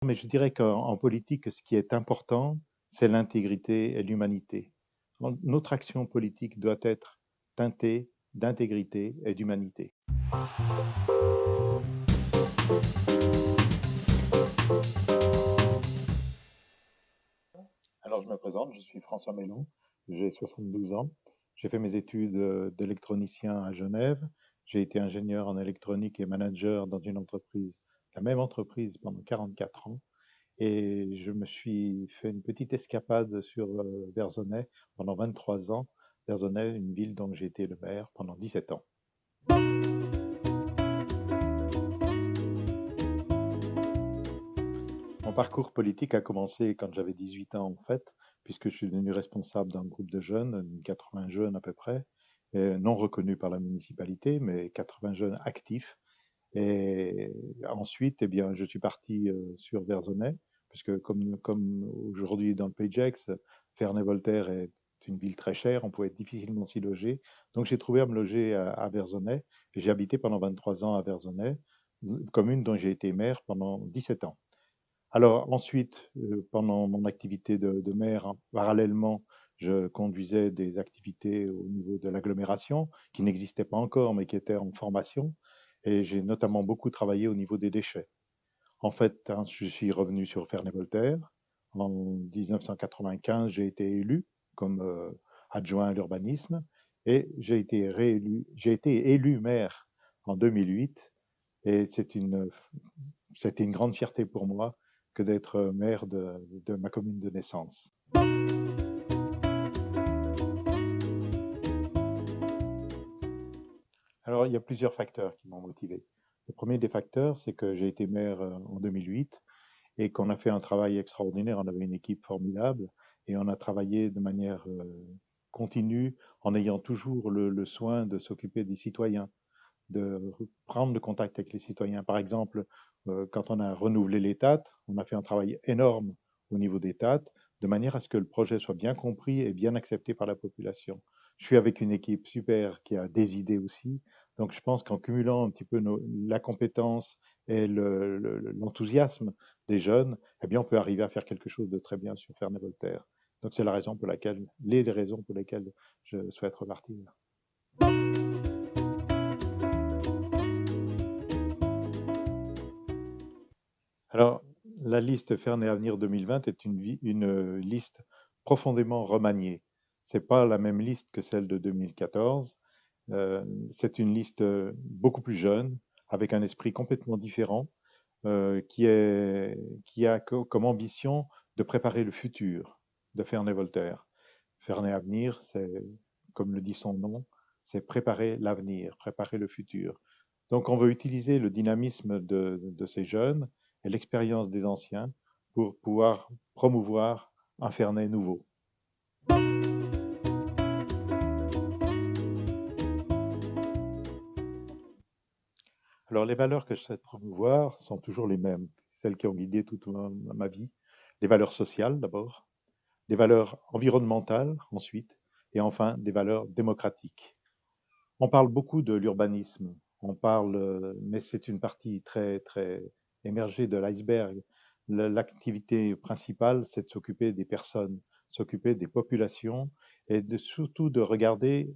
Mais je dirais qu'en politique, ce qui est important, c'est l'intégrité et l'humanité. Notre action politique doit être teintée d'intégrité et d'humanité. Alors je me présente, je suis François Mélon, j'ai 72 ans. J'ai fait mes études d'électronicien à Genève. J'ai été ingénieur en électronique et manager dans une entreprise, la même entreprise pendant 44 ans. Et je me suis fait une petite escapade sur Versonnet pendant 23 ans. Versonnet, une ville dont j'ai été le maire pendant 17 ans. Mon parcours politique a commencé quand j'avais 18 ans, en fait, puisque je suis devenu responsable d'un groupe de jeunes, 80 jeunes à peu près, non reconnus par la municipalité, mais 80 jeunes actifs. Et ensuite, eh bien, je suis parti sur Versonnet, puisque comme aujourd'hui dans le Pays de Gex, Ferney-Voltaire est une ville très chère, on pouvait difficilement s'y loger. Donc j'ai trouvé à me loger à Versonnet, et j'ai habité pendant 23 ans à Versonnet, commune dont j'ai été maire pendant 17 ans. Alors ensuite, pendant mon activité de maire, hein, parallèlement, je conduisais des activités au niveau de l'agglomération qui n'existaient pas encore, mais qui étaient en formation. Et j'ai notamment beaucoup travaillé au niveau des déchets. En fait, hein, je suis revenu sur Ferney-Voltaire. En 1995, j'ai été élu comme adjoint à l'urbanisme et j'ai été élu maire en 2008 et c'était une grande fierté pour moi que d'être maire de ma commune de naissance. Alors, il y a plusieurs facteurs qui m'ont motivé. Le premier des facteurs, c'est que j'ai été maire en 2008 et qu'on a fait un travail extraordinaire. On avait une équipe formidable et on a travaillé de manière continue en ayant toujours le soin de s'occuper des citoyens, de prendre le contact avec les citoyens. Par exemple, quand on a renouvelé l'État, on a fait un travail énorme au niveau des TAT, de manière à ce que le projet soit bien compris et bien accepté par la population. Je suis avec une équipe super qui a des idées aussi. Donc je pense qu'en cumulant un petit peu la compétence et l'enthousiasme des jeunes, eh bien on peut arriver à faire quelque chose de très bien sur Ferney-Voltaire. Donc c'est la raison pour laquelle, les raisons pour lesquelles je souhaite repartir. Alors, la liste Ferney Avenir 2020 est une liste profondément remaniée. C'est pas la même liste que celle de 2014. C'est une liste beaucoup plus jeune, avec un esprit complètement différent, qui a comme ambition de préparer le futur de Ferney-Voltaire. Ferney Avenir, c'est, comme le dit son nom, c'est préparer l'avenir, préparer le futur. Donc on veut utiliser le dynamisme de ces jeunes et l'expérience des anciens pour pouvoir promouvoir un Ferney nouveau. Alors les valeurs que je souhaite promouvoir sont toujours les mêmes, celles qui ont guidé toute ma vie. Les valeurs sociales d'abord, des valeurs environnementales ensuite, et enfin des valeurs démocratiques. On parle beaucoup de l'urbanisme, mais c'est une partie très très émergée de l'iceberg. L'activité principale, c'est de s'occuper des personnes, s'occuper des populations et surtout de regarder,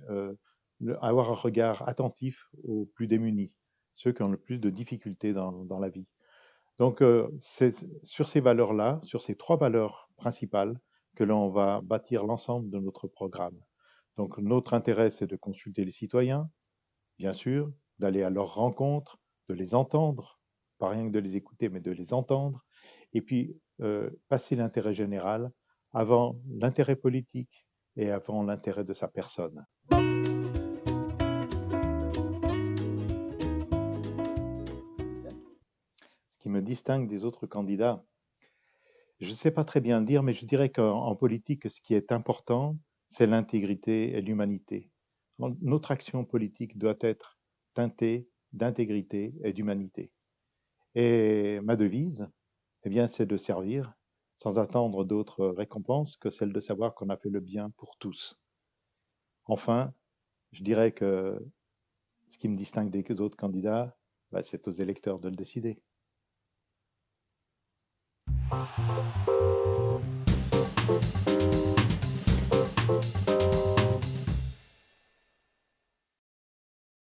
avoir un regard attentif aux plus démunis, ceux qui ont le plus de difficultés dans la vie. Donc, c'est sur ces valeurs-là, sur ces trois valeurs principales, que l'on va bâtir l'ensemble de notre programme. Donc, notre intérêt, c'est de consulter les citoyens, bien sûr, d'aller à leur rencontre, de les entendre, pas rien que de les écouter, mais de les entendre, et puis passer l'intérêt général avant l'intérêt politique et avant l'intérêt de sa personne. Ce qui me distingue des autres candidats, je ne sais pas très bien le dire, mais je dirais qu'en politique, ce qui est important, c'est l'intégrité et l'humanité. Notre action politique doit être teintée d'intégrité et d'humanité. Et ma devise, eh bien, c'est de servir sans attendre d'autres récompenses que celle de savoir qu'on a fait le bien pour tous. Enfin, je dirais que ce qui me distingue des autres candidats, bah, c'est aux électeurs de le décider.